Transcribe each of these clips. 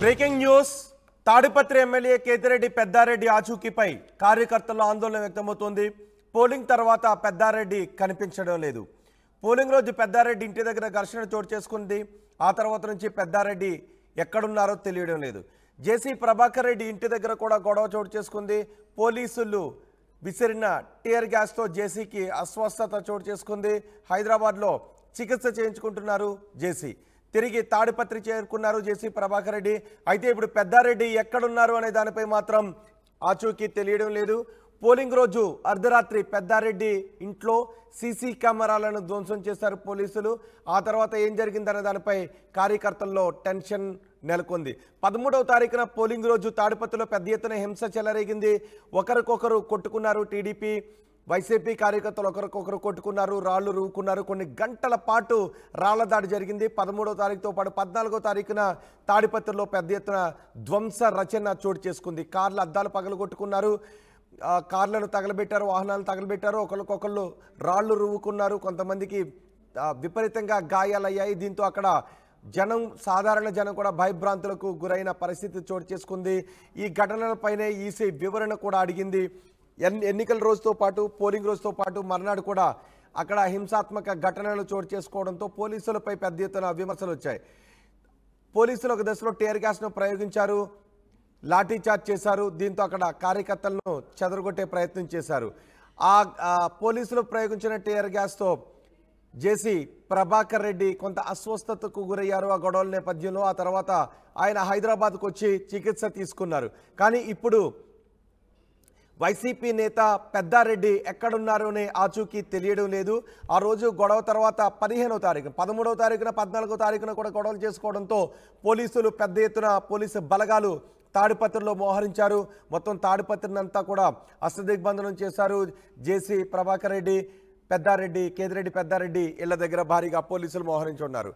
Breaking news Tadipatri MLA Kethireddy Peddareddy ఆచూకీపై కార్యకర్తల్లో ఆందోళన వ్యక్తమవుతోంది. పోలింగ్ తర్వాత పెద్దారెడ్డి కనిపించడం లేదు. పోలింగ్ రోజు పెద్దారెడ్డి ఇంటి దగ్గర ఘర్షణ చోటు చేసుకుంది. ఆ తర్వాత నుంచి పెద్దారెడ్డి ఎక్కడున్నారో తెలియడం లేదు. జేసీ ప్రభాకర్ రెడ్డి ఇంటి దగ్గర కూడా గొడవ చోటు చేసుకుంది. పోలీసులు విసిరిన టీయర్ గ్యాస్తో జేసీకి అస్వస్థత చోటు చేసుకుంది. హైదరాబాద్లో చికిత్స చేయించుకుంటున్నారు జేసీ. తిరిగి తాడిపత్రి చేరుకున్నారు జేసీ ప్రభాకర్ రెడ్డి. అయితే ఇప్పుడు పెద్దారెడ్డి ఎక్కడున్నారు అనే దానిపై మాత్రం ఆచూకీ తెలియడం లేదు. పోలింగ్ రోజు అర్ధరాత్రి పెద్దారెడ్డి ఇంట్లో సీసీ కెమెరాలను ధ్వంసం చేశారు పోలీసులు. ఆ తర్వాత ఏం జరిగిందనే దానిపై కార్యకర్తల్లో టెన్షన్ నెలకొంది. 13వ తారీఖున పోలింగ్ రోజు తాడిపత్రిలో పెద్ద ఎత్తున హింస చెలరేగింది. ఒకరికొకరు కొట్టుకున్నారు. టీడీపీ వైసీపీ కార్యకర్తలు ఒకరికొకరు కొట్టుకున్నారు, రాళ్లు రువ్వుకున్నారు. కొన్ని గంటల పాటు రాళ్ల దాడి జరిగింది. 13వ తారీఖుతో పాటు 14వ తారీఖున తాడిపత్రిలో పెద్ద ఎత్తున ధ్వంస రచన చోటు చేసుకుంది. కార్ల అద్దాలు పగలగొట్టుకున్నారు, కార్లను తగలబెట్టారు, వాహనాలను తగలబెట్టారు, ఒకరికొకళ్ళు రాళ్లు రువ్వుకున్నారు. కొంతమందికి విపరీతంగా గాయాలయ్యాయి. దీంతో అక్కడ సాధారణ జనం కూడా భయభ్రాంతులకు గురైన పరిస్థితి చోటు చేసుకుంది. ఈ ఘటనలపైనే ఈసీ వివరణ కూడా అడిగింది. ఎన్నికల రోజుతో పాటు పోలింగ్ రోజుతో పాటు మర్నాడు కూడా అక్కడ హింసాత్మక ఘటనలు చోటు చేసుకోవడంతో పోలీసులపై పెద్ద ఎత్తున విమర్శలు వచ్చాయి. పోలీసులు ఒక దశలో టీయర్ గ్యాస్ను ప్రయోగించారు, లాఠీ చార్జ్ చేశారు. దీంతో అక్కడ కార్యకర్తలను చెదరగొట్టే ప్రయత్నం చేశారు. ఆ పోలీసులు ప్రయోగించిన టీయర్ గ్యాస్తో జేసీ ప్రభాకర్ రెడ్డి కొంత అస్వస్థతకు గురయ్యారు ఆ గొడవల నేపథ్యంలో. ఆ తర్వాత ఆయన హైదరాబాద్కు వచ్చి చికిత్స తీసుకున్నారు. కానీ ఇప్పుడు వైసీపీ నేత పెద్దారెడ్డి ఎక్కడున్నారు అనే ఆచూకీ తెలియడం లేదు. ఆ రోజు గొడవ తర్వాత 15వ తారీఖున 13వ తారీఖున 14వ తారీఖున కూడా గొడవలు చేసుకోవడంతో పోలీసులు పెద్ద ఎత్తున పోలీసు బలగాలు తాడిపత్రిలో మోహరించారు. మొత్తం తాడిపత్రినంతా కూడా అష్టదిగ్బంధనం చేశారు. జేసీ ప్రభాకర్ రెడ్డి, పెద్దారెడ్డి, కేతిరెడ్డి పెద్దారెడ్డి ఇళ్ల దగ్గర భారీగా పోలీసులు మోహరించున్నారు.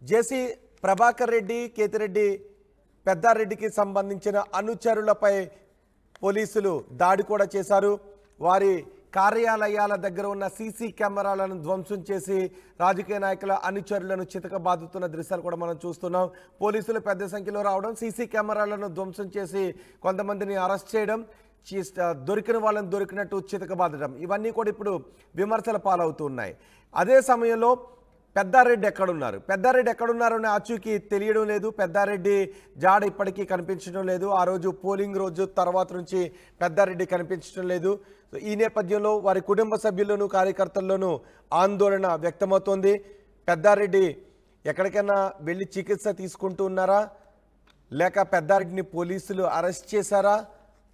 జేసీ ప్రభాకర్ రెడ్డి, కేతిరెడ్డి పెద్దారెడ్డికి సంబంధించిన అనుచరులపై పోలీసులు దాడి కూడా చేశారు. వారి కార్యాలయాల దగ్గర ఉన్న సీసీ కెమెరాలను ధ్వంసం చేసి రాజకీయ నాయకుల అనుచరులను చితకబాదుతున్న దృశ్యాలు కూడా మనం చూస్తున్నాం. పోలీసులు పెద్ద సంఖ్యలో రావడం, సీసీ కెమెరాలను ధ్వంసం చేసి కొంతమందిని అరెస్ట్ చేయడం, దొరికిన వాళ్ళని దొరికినట్టు చితకబాదడం, ఇవన్నీ కూడా ఇప్పుడు విమర్శల పాలవుతున్నాయి. అదే సమయంలో పెద్దారెడ్డి ఎక్కడున్నారు అనే ఆచూకీ తెలియడం లేదు. పెద్దారెడ్డి జాడ ఇప్పటికీ కనిపించడం లేదు. ఆ రోజు పోలింగ్ రోజు తర్వాత నుంచి పెద్దారెడ్డి కనిపించడం లేదు. ఈ నేపథ్యంలో వారి కుటుంబ సభ్యుల్లోనూ కార్యకర్తల్లోనూ ఆందోళన వ్యక్తమవుతోంది. పెద్దారెడ్డి ఎక్కడికైనా వెళ్ళి చికిత్స తీసుకుంటూ ఉన్నారా, లేక పెద్దారెడ్డిని పోలీసులు అరెస్ట్ చేశారా,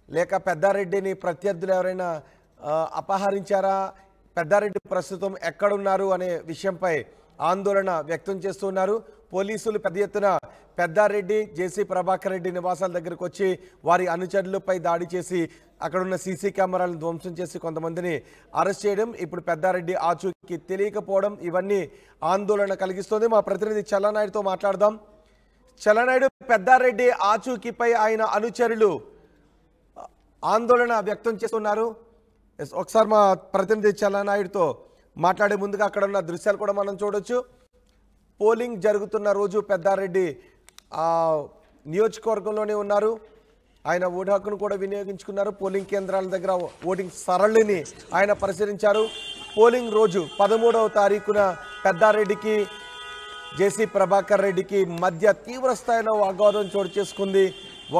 లేక పెద్దారెడ్డిని ప్రత్యర్థులు ఎవరైనా అపహరించారా, పెద్దారెడ్డి ప్రస్తుతం ఎక్కడున్నారు అనే విషయంపై ఆందోళన వ్యక్తం చేస్తున్నారు. పోలీసులు పెద్ద ఎత్తున పెద్దారెడ్డి, జేసీ ప్రభాకర్ రెడ్డి నివాసాల దగ్గరకు వచ్చి వారి అనుచరులపై దాడి చేసి అక్కడున్న సీసీ కెమెరాలను ధ్వంసం చేసి కొంతమందిని అరెస్ట్ చేయడం, ఇప్పుడు పెద్దారెడ్డి ఆచూకీ తెలియకపోవడం, ఇవన్నీ ఆందోళన కలిగిస్తుంది. మా ప్రతినిధి చల్లనాయుడుతో మాట్లాడదాం. చల్లనాయుడు, పెద్దారెడ్డి ఆచూకీపై ఆయన అనుచరులు ఆందోళన వ్యక్తం చేస్తున్నారు. ఒకసారి మా ప్రతినిధి చల్లనాయుడుతో మాట్లాడే ముందుగా అక్కడ ఉన్న దృశ్యాలు కూడా మనం చూడొచ్చు. పోలింగ్ జరుగుతున్న రోజు పెద్దారెడ్డి నియోజకవర్గంలోనే ఉన్నారు. ఆయన ఓటు హక్కును కూడా వినియోగించుకున్నారు. పోలింగ్ కేంద్రాల దగ్గర ఓటింగ్ సరళిని ఆయన పరిశీలించారు. పోలింగ్ రోజు 13వ తారీఖున పెద్దారెడ్డికి, జేసీ ప్రభాకర్ రెడ్డికి మధ్య తీవ్ర స్థాయిలో వాగ్వాదం చోటు చేసుకుంది.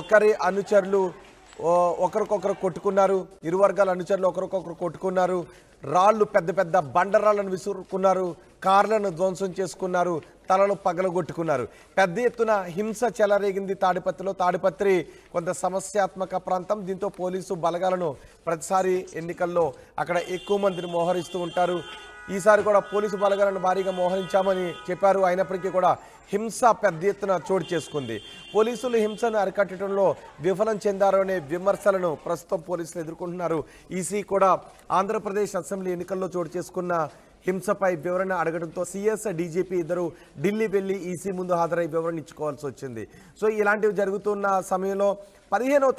ఒకరి అనుచరులు ఒకరికొకరు కొట్టుకున్నారు. ఇరు వర్గాల అనుచరులు ఒకరికొకరు కొట్టుకున్నారు. రాళ్లు, పెద్ద పెద్ద బండరాళ్లను విసురుకున్నారు, కార్లను ధ్వంసం చేసుకున్నారు, తలలు పగలగొట్టుకున్నారు. పెద్ద ఎత్తున హింస చెలరేగింది తాడిపత్రిలో. తాడిపత్రి కొంత సమస్యాత్మక ప్రాంతం. దీంతో పోలీసు బలగాలను ప్రతిసారి ఎన్నికల్లో అక్కడ ఎక్కువ మందిని మోహరిస్తూ ఉంటారు. ఈసారి కూడా పోలీసు బలగాలను భారీగా మోహరించామని చెప్పారు. అయినప్పటికీ కూడా హింస పెద్ద ఎత్తున చోటు చేసుకుంది. పోలీసులు హింసను అరికట్టడంలో విఫలం చెందారు అనే విమర్శలను ప్రస్తుతం పోలీసులు ఎదుర్కొంటున్నారు. ఈసీ కూడా ఆంధ్రప్రదేశ్ అసెంబ్లీ ఎన్నికల్లో చోటు చేసుకున్న హింసపై వివరణ అడగడంతో సీఎస్, డీజీపీ ఇద్దరు ఢిల్లీ వెళ్ళి ఈసీ ముందు హాజరై వివరణ ఇచ్చుకోవాల్సి వచ్చింది. సో ఇలాంటివి జరుగుతున్న సమయంలో 15వ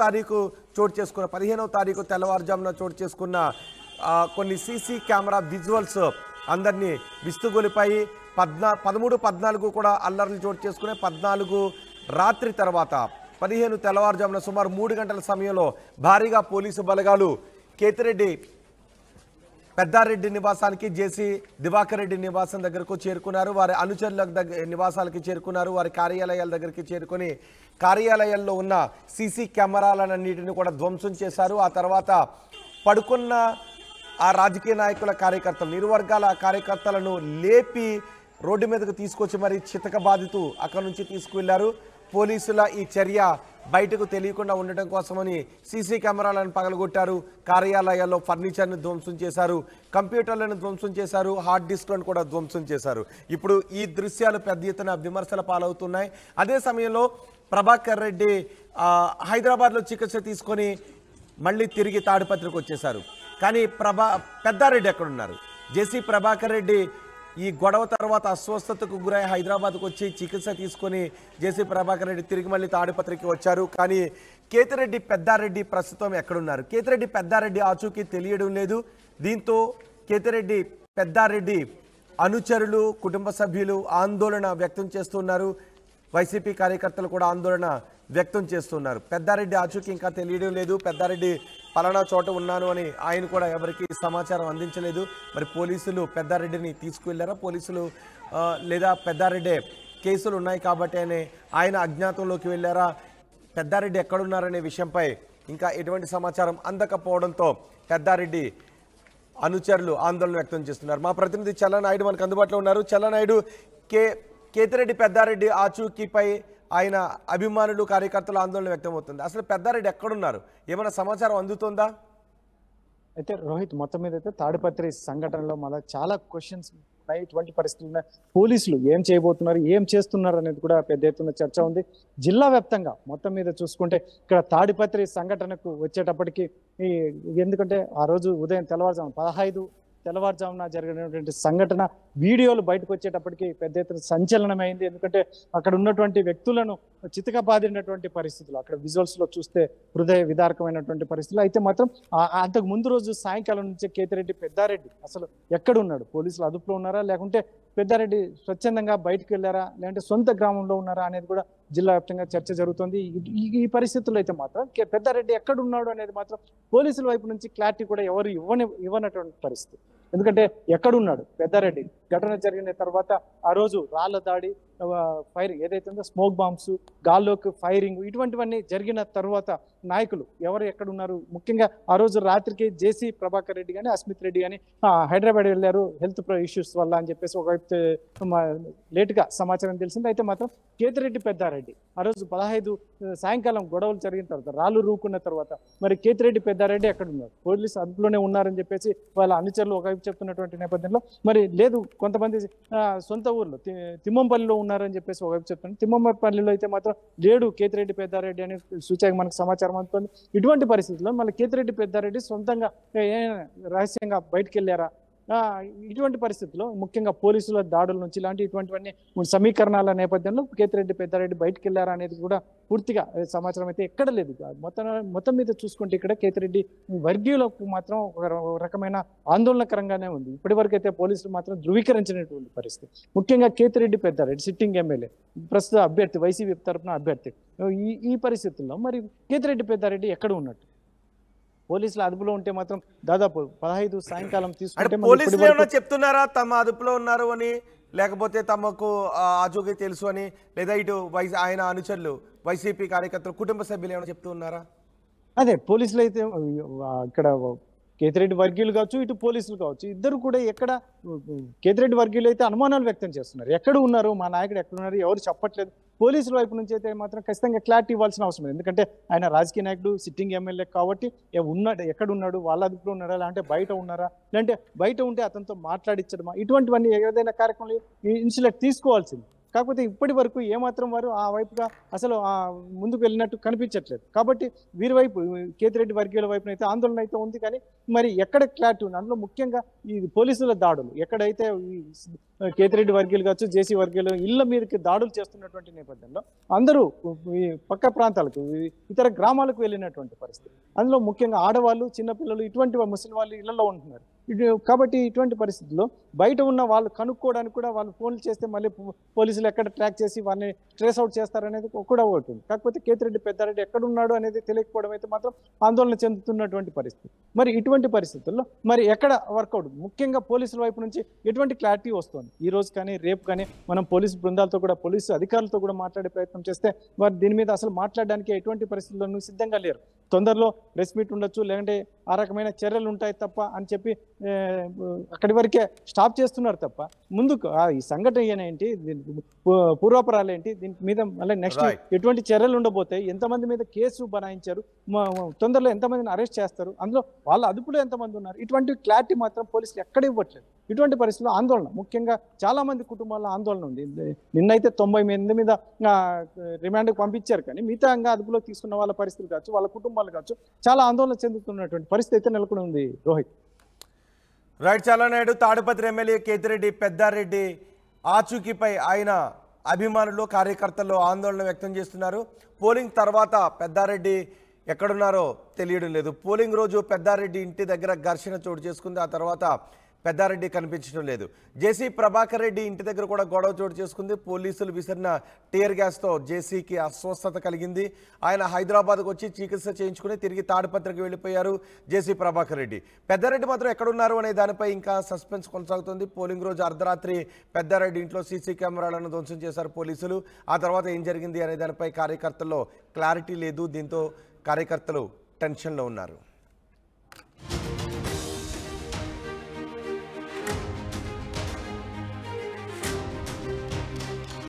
తారీఖు తెల్లవారుజామున చోటు చేసుకున్న కొన్ని సీసీ కెమెరా విజువల్స్ అందరినీ విస్తుగొలిపాయి. 13, 14 కూడా అల్లర్లు చోటు చేసుకునే 14 రాత్రి తర్వాత 15 తెల్లవారుజామున సుమారు 3 గంటల సమయంలో భారీగా పోలీసు బలగాలు కేతిరెడ్డి పెద్దారెడ్డి నివాసానికి జేసీ దివాకర్ రెడ్డి నివాసం దగ్గరకు చేరుకున్నారు. వారి అనుచరుల నివాసాలకి చేరుకున్నారు. వారి కార్యాలయాల దగ్గరికి చేరుకొని కార్యాలయాల్లో ఉన్న సీసీ కెమెరాలన్నింటినీ కూడా ధ్వంసం చేశారు. ఆ తర్వాత పడుకున్న ఆ రాజకీయ నాయకుల కార్యకర్తలు ఇరు వర్గాల కార్యకర్తలను లేపి రోడ్డు మీదకు తీసుకొచ్చి మరి చితక బాధితూ అక్కడి నుంచి తీసుకువెళ్లారు. పోలీసుల ఈ చర్య బయటకు తెలియకుండా ఉండటం కోసమని సీసీ కెమెరాలను పగలగొట్టారు. కార్యాలయాల్లో ఫర్నిచర్ను ధ్వంసం చేశారు, కంప్యూటర్లను ధ్వంసం చేశారు, హార్డ్ డిస్క్లను కూడా ధ్వంసం చేశారు. ఇప్పుడు ఈ దృశ్యాలు పెద్ద ఎత్తున విమర్శల పాలవుతున్నాయి. అదే సమయంలో ప్రభాకర్ రెడ్డి హైదరాబాద్లో చికిత్స తీసుకొని మళ్ళీ తిరిగి తాడిపత్రికి వచ్చేశారు. కానీ పెద్దారెడ్డి ఎక్కడున్నారు? జేసీ ప్రభాకర్ రెడ్డి ఈ గొడవ తర్వాత అస్వస్థతకు గురై హైదరాబాద్కు వచ్చి చికిత్స తీసుకొని జేసీ ప్రభాకర్ రెడ్డి తిరిగి మళ్ళీ తాడిపత్రికి వచ్చారు. కానీ కేతిరెడ్డి పెద్దారెడ్డి ప్రస్తుతం ఎక్కడున్నారు? కేతిరెడ్డి పెద్దారెడ్డి ఆచూకీ తెలియడం లేదు. దీంతో కేతిరెడ్డి పెద్దారెడ్డి అనుచరులు, కుటుంబ సభ్యులు ఆందోళన వ్యక్తం చేస్తున్నారు. వైసీపీ కార్యకర్తలు కూడా ఆందోళన వ్యక్తం చేస్తున్నారు. పెద్దారెడ్డి ఆచూకీ ఇంకా తెలియడం లేదు. పెద్దారెడ్డి పలానా చోట ఉన్నాను అని ఆయన కూడా ఎవరికి సమాచారం అందించలేదు. మరి పోలీసులు పెద్దారెడ్డిని తీసుకువెళ్ళారా? పోలీసులు లేదా పెద్దారెడ్డి కేసులు ఉన్నాయి కాబట్టి ఆయన అజ్ఞాతంలోకి వెళ్ళారా? పెద్దారెడ్డి ఎక్కడున్నారనే విషయంపై ఇంకా ఎటువంటి సమాచారం అందకపోవడంతో పెద్దారెడ్డి అనుచరులు ఆందోళన వ్యక్తం చేస్తున్నారు. మా ప్రతినిధి చల్లనాయుడు మనకు అందుబాటులో ఉన్నారు. చల్లనాయుడు, కేతిరెడ్డి పెద్దారెడ్డి ఆచూకీపై ఆయన అభిమానులు, కార్యకర్తలు ఆందోళన వ్యక్తమవుతుంది. అసలు పెద్దారెడ్డి ఎక్కడున్నారు? ఏమైనా సమాచారం అందుతుందా? అయితే రోహిత్, మొత్తం మీద అయితే తాడిపత్రి సంఘటనలో మళ్ళీ చాలా క్వశ్చన్స్ ఉన్నాయి. ఇటువంటి పరిస్థితులు ఉన్నాయి. పోలీసులు ఏం చేయబోతున్నారు, ఏం చేస్తున్నారు అనేది కూడా పెద్ద ఎత్తున చర్చ ఉంది. జిల్లా వ్యాప్తంగా మొత్తం మీద చూసుకుంటే ఇక్కడ తాడిపత్రి సంఘటనకు వచ్చేటప్పటికి ఎందుకంటే ఆ రోజు ఉదయం తెల్లవారుజామున జరిగినటువంటి సంఘటన వీడియోలు బయటకు వచ్చేటప్పటికి పెద్ద ఎత్తున సంచలనమైంది. ఎందుకంటే అక్కడ ఉన్నటువంటి వ్యక్తులను చితకబాదినటువంటి పరిస్థితులు అక్కడ విజువల్స్ లో చూస్తే హృదయ విదారకమైనటువంటి పరిస్థితులు. అయితే మాత్రం అంతకు ముందు రోజు సాయంకాలం నుంచే కేతిరెడ్డి పెద్దారెడ్డి అసలు ఎక్కడున్నాడు? పోలీసులు అదుపులో ఉన్నారా, లేకుంటే పెద్దారెడ్డి స్వచ్ఛందంగా బయటకు వెళ్ళారా, లేదంటే సొంత గ్రామంలో ఉన్నారా అనేది కూడా జిల్లా వ్యాప్తంగా చర్చ జరుగుతుంది. ఈ పరిస్థితుల్లో అయితే మాత్రం పెద్దారెడ్డి ఎక్కడున్నాడు అనేది మాత్రం పోలీసుల వైపు నుంచి క్లారిటీ కూడా ఎవరు ఇవ్వనటువంటి పరిస్థితి. ఎందుకంటే ఎక్కడున్నాడు పెద్దారెడ్డి? ఘటన జరిగిన తర్వాత ఆ రోజు రాళ్ల దాడి, ఫైరింగ్ ఏదైతే ఉందో, స్మోక్ బాంబ్స్, గాల్లోకి ఫైరింగ్, ఇటువంటివన్నీ జరిగిన తర్వాత నాయకులు ఎవరు ఎక్కడున్నారు? ముఖ్యంగా ఆ రోజు రాత్రికి జేసీ ప్రభాకర్ రెడ్డి కానీ అస్మిత్ రెడ్డి కానీ హైదరాబాద్ వెళ్ళారు హెల్త్ ఇష్యూస్ వల్ల అని చెప్పేసి ఒకవైపు లేటుగా సమాచారం తెలిసింది. అయితే మాత్రం కేతిరెడ్డి పెద్దారెడ్డి ఆ రోజు 15 సాయంకాలం గొడవలు జరిగిన తర్వాత, రాళ్ళు రూకున్న తర్వాత మరి కేతిరెడ్డి పెద్దారెడ్డి ఎక్కడున్నారు? పోలీసు అదుపులోనే ఉన్నారని చెప్పేసి వాళ్ళ అనుచరులు ఒకవైపు చెప్తున్నటువంటి నేపథ్యంలో, మరి లేదు కొంతమంది సొంత ఊర్లో తిమ్మంపల్లిలో ఉన్నారని చెప్పేసి ఒకవైపు చెప్తున్నారు. తిమ్మంపల్లిలో అయితే మాత్రం లేడు కేతిరెడ్డి పెద్దారెడ్డి అనే సూచన మనకు సమాచారం అందుతుంది. ఇటువంటి పరిస్థితుల్లో మళ్ళీ కేతిరెడ్డి పెద్దారెడ్డి సొంతంగా రహస్యంగా బయటకు వెళ్ళారా? ఇటువంటి పరిస్థితుల్లో ముఖ్యంగా పోలీసుల దాడుల నుంచి ఇటువంటివన్నీ సమీకరణాల నేపథ్యంలో కేతిరెడ్డి పెద్దారెడ్డి బయటకు వెళ్ళారా అనేది కూడా పూర్తిగా సమాచారం అయితే ఎక్కడ లేదు. మొత్తం మీద చూసుకుంటే ఇక్కడ కేతిరెడ్డి వర్గీయులకు మాత్రం ఒక రకమైన ఆందోళనకరంగానే ఉంది. ఇప్పటి వరకు అయితే పోలీసులు మాత్రం ధృవీకరించినటువంటి పరిస్థితి. ముఖ్యంగా కేతిరెడ్డి పెద్దారెడ్డి సిట్టింగ్ ఎమ్మెల్యే, ప్రస్తుత అభ్యర్థి, వైసీపీ తరఫున అభ్యర్థి. ఈ పరిస్థితుల్లో మరి కేతిరెడ్డి పెద్దారెడ్డి ఎక్కడ ఉన్నట్టు? పోలీసుల అదుపులో ఉంటే మాత్రం దాదాపు 15 సాయంకాలం తీసుకుంటే పోలీసులు చెప్తున్నారా తమ అదుపులో ఉన్నారు అని, లేకపోతే తమకు ఆచూకీ తెలుసు అని, లేదా ఇటు ఆయన అనుచరులు, వైసీపీ కార్యకర్తలు, కుటుంబ సభ్యులు ఏమైనా చెప్తూ ఉన్నారా? అదే పోలీసులు అయితే ఇక్కడ కేతిరెడ్డి వర్గీయులు కావచ్చు, ఇటు పోలీసులు కావచ్చు, ఇద్దరు కూడా ఎక్కడ కేతిరెడ్డి వర్గీయులు అయితే అనుమానాలు వ్యక్తం చేస్తున్నారు. ఎక్కడ ఉన్నారు మా నాయకుడు, ఎక్కడున్నారు, ఎవరు చెప్పట్లేదు. పోలీసుల వైపు నుంచి అయితే మాత్రం ఖచ్చితంగా క్లారిటీ ఇవ్వాల్సిన అవసరం లేదు. ఎందుకంటే ఆయన రాజకీయ నాయకుడు, సిట్టింగ్ ఎమ్మెల్యే కాబట్టి ఎక్కడున్నాడు, వాళ్ళ అదుపులో ఉన్నారా, లేదంటే బయట ఉన్నారా, లేదంటే బయట ఉంటే అతనితో మాట్లాడించడమా, ఇటువంటివన్నీ ఏదైనా కార్యక్రమంలో ఇన్సులేట్ తీసుకోవాల్సింది. కాకపోతే ఇప్పటి వరకు ఏమాత్రం వారు ఆ వైపుగా అసలు ముందుకు వెళ్ళినట్టు కనిపించట్లేదు. కాబట్టి వీరి వైపు కేతిరెడ్డి వర్గీయుల వైపున అయితే ఆందోళన అయితే ఉంది. కానీ మరి ఎక్కడ క్లారిటీ ఉంది? అందులో ముఖ్యంగా ఈ పోలీసుల దాడులు, ఎక్కడైతే కేతిరెడ్డి వర్గీయులు కావచ్చు, జేసీ వర్గీయులు ఇళ్ల మీదకి దాడులు చేస్తున్నటువంటి నేపథ్యంలో అందరూ ఈ పక్క ప్రాంతాలకు, ఇతర గ్రామాలకు వెళ్ళినటువంటి పరిస్థితి. అందులో ముఖ్యంగా ఆడవాళ్ళు, చిన్నపిల్లలు, ఇటువంటి ముస్లిం వాళ్ళు ఇళ్లలో ఉంటున్నారు. కాబట్టి ఇటువంటి పరిస్థితుల్లో బయట ఉన్న వాళ్ళు కనుక్కోవడానికి కూడా వాళ్ళు ఫోన్లు చేస్తే మళ్ళీ పోలీసులు ఎక్కడ ట్రాక్ చేసి వాళ్ళని ట్రేస్ అవుట్ చేస్తారనేది కూడా ఒకటి ఉంది. కాకపోతే కేతిరెడ్డి పెద్దారెడ్డి ఎక్కడున్నాడు అనేది తెలియకపోవడం అయితే మాత్రం ఆందోళన చెందుతున్నటువంటి పరిస్థితి. మరి ఇటువంటి పరిస్థితుల్లో మరి ఎక్కడ వర్కౌట్, ముఖ్యంగా పోలీసుల వైపు నుంచి ఎటువంటి క్లారిటీ వస్తుంది ఈ రోజు కానీ రేపు కానీ? మనం పోలీసు బృందాలతో కూడా, పోలీసు అధికారులతో కూడా మాట్లాడే ప్రయత్నం చేస్తే వారు దీని మీద అసలు మాట్లాడడానికి ఎటువంటి పరిస్థితుల్లో సిద్ధంగా లేరు. తొందరలో ప్రెస్ మీట్ ఉండొచ్చు, లేదంటే ఆ రకమైన చర్యలు ఉంటాయి తప్ప అని చెప్పి అక్కడి వరకే స్టాప్ చేస్తున్నారు తప్ప ముందుకు ఈ సంఘటన ఏంటి, పూర్వాపరాలు ఏంటి, దీని మీద మళ్ళీ నెక్స్ట్ ఎటువంటి చర్యలు ఉండబోతాయి, ఎంతమంది మీద కేసు బనాయించారు, తొందరలో ఎంతమందిని అరెస్ట్ చేస్తారు, అందులో వాళ్ళ అదుపులో ఎంతమంది ఉన్నారు, ఇటువంటి క్లారిటీ మాత్రం పోలీసులు ఎక్కడ ఇవ్వట్లేదు. ఇటువంటి పరిస్థితుల్లో ఆందోళన, ముఖ్యంగా చాలా మంది కుటుంబాల్లో ఆందోళన ఉంది. నిన్నైతే 90 మీద రిమాండ్కి పంపించారు, కానీ మిగతా అదుపులో తీసుకున్న వాళ్ళ పరిస్థితులు కావచ్చు, వాళ్ళ కుటుంబాలు కావచ్చు, చాలా ఆందోళన చెందుతున్నటువంటి పరిస్థితి అయితే నెలకొని ఉంది. రోహిత్. రైట్. చలనాయుడు, తాడిపత్రి ఎమ్మెల్యే కేతిరెడ్డి పెద్దారెడ్డి ఆచూకీపై ఆయన అభిమానులు, కార్యకర్తలు ఆందోళన వ్యక్తం చేస్తున్నారు. పోలింగ్ తర్వాత పెద్దారెడ్డి ఎక్కడున్నారో తెలియడం లేదు. పోలింగ్ రోజు పెద్దారెడ్డి ఇంటి దగ్గర ఘర్షణ చోటు చేసుకుంది. ఆ తర్వాత పెద్దారెడ్డి కనిపించడం లేదు. జేసీ ప్రభాకర్ రెడ్డి ఇంటి దగ్గర కూడా గొడవ చోటు చేసుకుంది. పోలీసులు విసిరిన టీయర్ గ్యాస్తో జేసీకి అస్వస్థత కలిగింది. ఆయన హైదరాబాద్కు వచ్చి చికిత్స చేయించుకుని తిరిగి తాడిపత్రికి వెళ్ళిపోయారు జేసీ ప్రభాకర్ రెడ్డి. పెద్దారెడ్డి మాత్రం ఎక్కడున్నారు అనే దానిపై ఇంకా సస్పెన్స్ కొనసాగుతుంది. పోలింగ్ రోజు అర్ధరాత్రి పెద్దారెడ్డి ఇంట్లో సీసీ కెమెరాలను ధ్వంసం చేశారు పోలీసులు. ఆ తర్వాత ఏం జరిగింది అనే దానిపై కార్యకర్తల్లో క్లారిటీ లేదు. దీంతో కార్యకర్తలు టెన్షన్లో ఉన్నారు.